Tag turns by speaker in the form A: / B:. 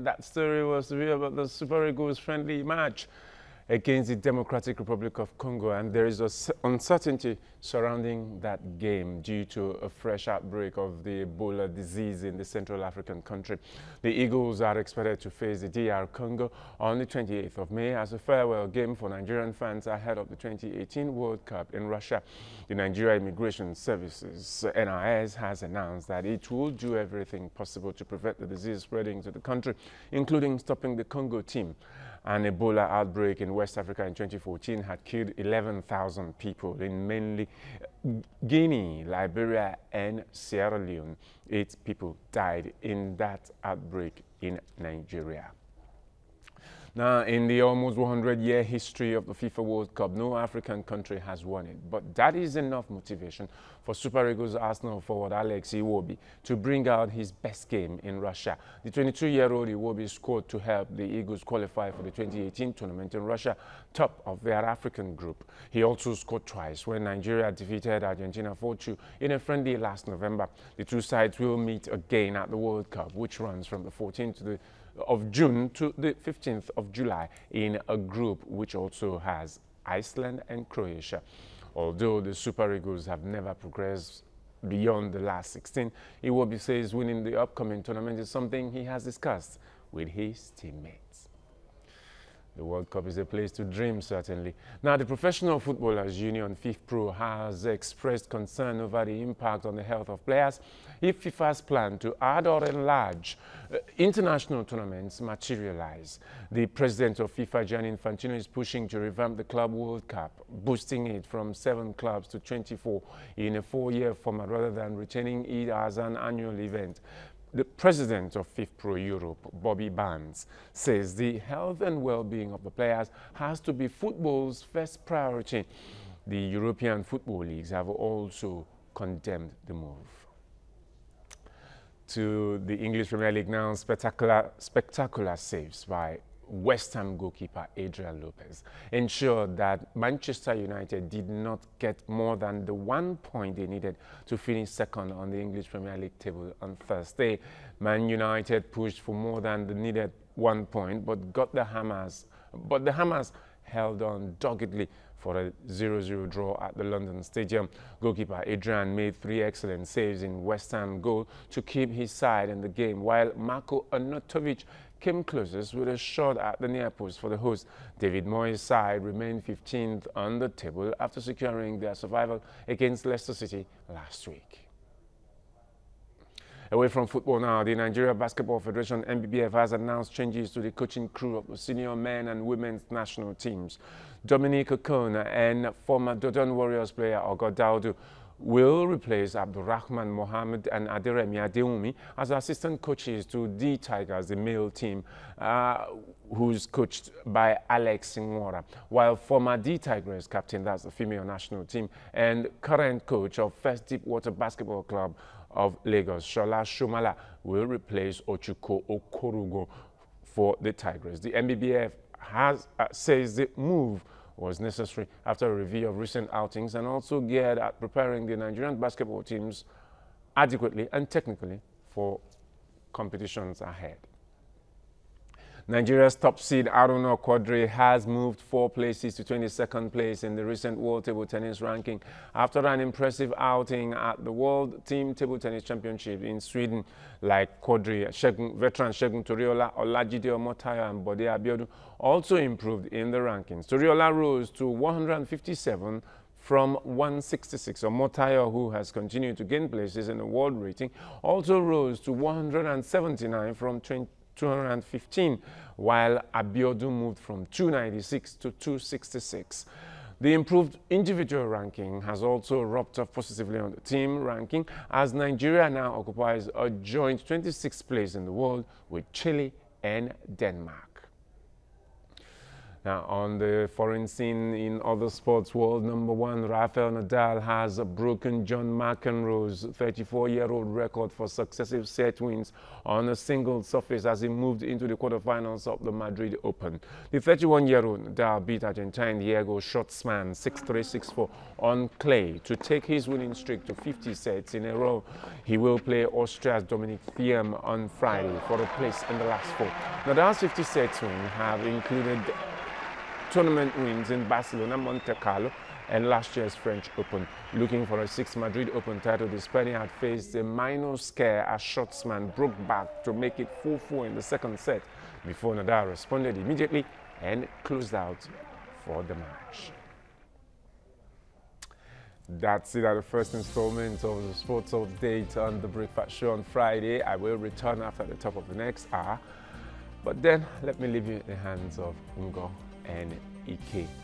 A: that story was to be about the Super Eagles friendly match against the Democratic Republic of Congo, and there is uncertainty surrounding that game due to a fresh outbreak of the Ebola disease in the Central African country. The Eagles are expected to face the DR Congo on the 28th of May as a farewell game for Nigerian fans ahead of the 2018 World Cup in Russia. The Nigeria Immigration Services, NIS, has announced that it will do everything possible to prevent the disease spreading to the country, including stopping the Congo team. An Ebola outbreak in West Africa in 2014 had killed 11,000 people in mainly Guinea, Liberia, and Sierra Leone. 8 people died in that outbreak in Nigeria. Now, in the almost 100-year history of the FIFA World Cup, no African country has won it. But that is enough motivation for Super Eagles Arsenal forward Alex Iwobi to bring out his best game in Russia. The 22-year-old Iwobi scored to help the Eagles qualify for the 2018 tournament in Russia, top of their African group. He also scored twice when Nigeria defeated Argentina 4-2 in a friendly last November. The two sides will meet again at the World Cup, which runs from the 14th of June to the 15th of July in a group which also has Iceland and Croatia. Although the Super Eagles have never progressed beyond the last 16, Iwobi says winning the upcoming tournament is something he has discussed with his teammates. The World Cup is a place to dream, certainly. Now, the Professional Footballers Union, FIFPro, has expressed concern over the impact on the health of players if FIFA's plan to add or enlarge international tournaments materialize. The president of FIFA, Gianni Infantino, is pushing to revamp the Club World Cup, boosting it from 7 clubs to 24 in a 4-year format rather than retaining it as an annual event. The president of FIFPro Europe, Bobby Barnes, says the health and well-being of the players has to be football's first priority. The European football leagues have also condemned the move. To the English Premier League now, spectacular saves by West Ham goalkeeper Adrian Lopez ensured that Manchester United did not get more than the 1 point they needed to finish second on the English Premier League table on Thursday. Man United pushed for more than the needed 1 point, but the Hammers held on doggedly for a 0-0 draw at the London Stadium. Goalkeeper Adrian made 3 excellent saves in West Ham goal to keep his side in the game, while Marko Arnautovic came closest with a shot at the near post for the host. David Moyes' side remained 15th on the table after securing their survival against Leicester City last week. Away from football now, the Nigeria Basketball Federation (NBBF) has announced changes to the coaching crew of the senior men and women's national teams. Dominic Okona and former Dodon Warriors player Ogo Daudu will replace Abdulrahman Mohammed and Aderemi Adewumi as assistant coaches to the Tigers, the male team, who's coached by Alex Nwora, while former D Tigers captain, that's the female national team, and current coach of First Deepwater Basketball Club of Lagos, Shola Shomala, will replace Ochuko Okorogo for the Tigers. The NBBF says the move was necessary after a review of recent outings and also geared at preparing the Nigerian basketball teams adequately and technically for competitions ahead. Nigeria's top seed Aruna Quadri has moved 4 places to 22nd place in the recent World Table Tennis ranking after an impressive outing at the World Team Table Tennis Championship in Sweden. Like Quadri, veteran Segun Toriola, Olajide Omotayo and Bode Abiodun also improved in the rankings. Toriola rose to 157 from 166. Omotayo, who has continued to gain places in the world rating, also rose to 179 from 215, while Abiodun moved from 296 to 266. The improved individual ranking has also rubbed off positively on the team ranking, as Nigeria now occupies a joint 26th place in the world with Chile and Denmark. Now, on the foreign scene in other sports, world number one Rafael Nadal has broken John McEnroe's 34-year-old record for successive set wins on a single surface as he moved into the quarterfinals of the Madrid Open. The 31-year-old Nadal beat Argentine Diego Schwartzman 6-3, 6-4 on clay to take his winning streak to 50 sets in a row. He will play Austria's Dominic Thiem on Friday for a place in the last four. Nadal's 50 sets wins have included tournament wins in Barcelona, Monte Carlo, and last year's French Open. Looking for a sixth Madrid Open title, the Spaniard faced a minor scare as Schwartzman broke back to make it 4-4 in the second set before Nadal responded immediately and closed out for the match. That's it at the first installment of the Sports Update on the Breakfast Show on Friday. I will return after the top of the next hour, but then let me leave you in the hands of Ngo and Ike.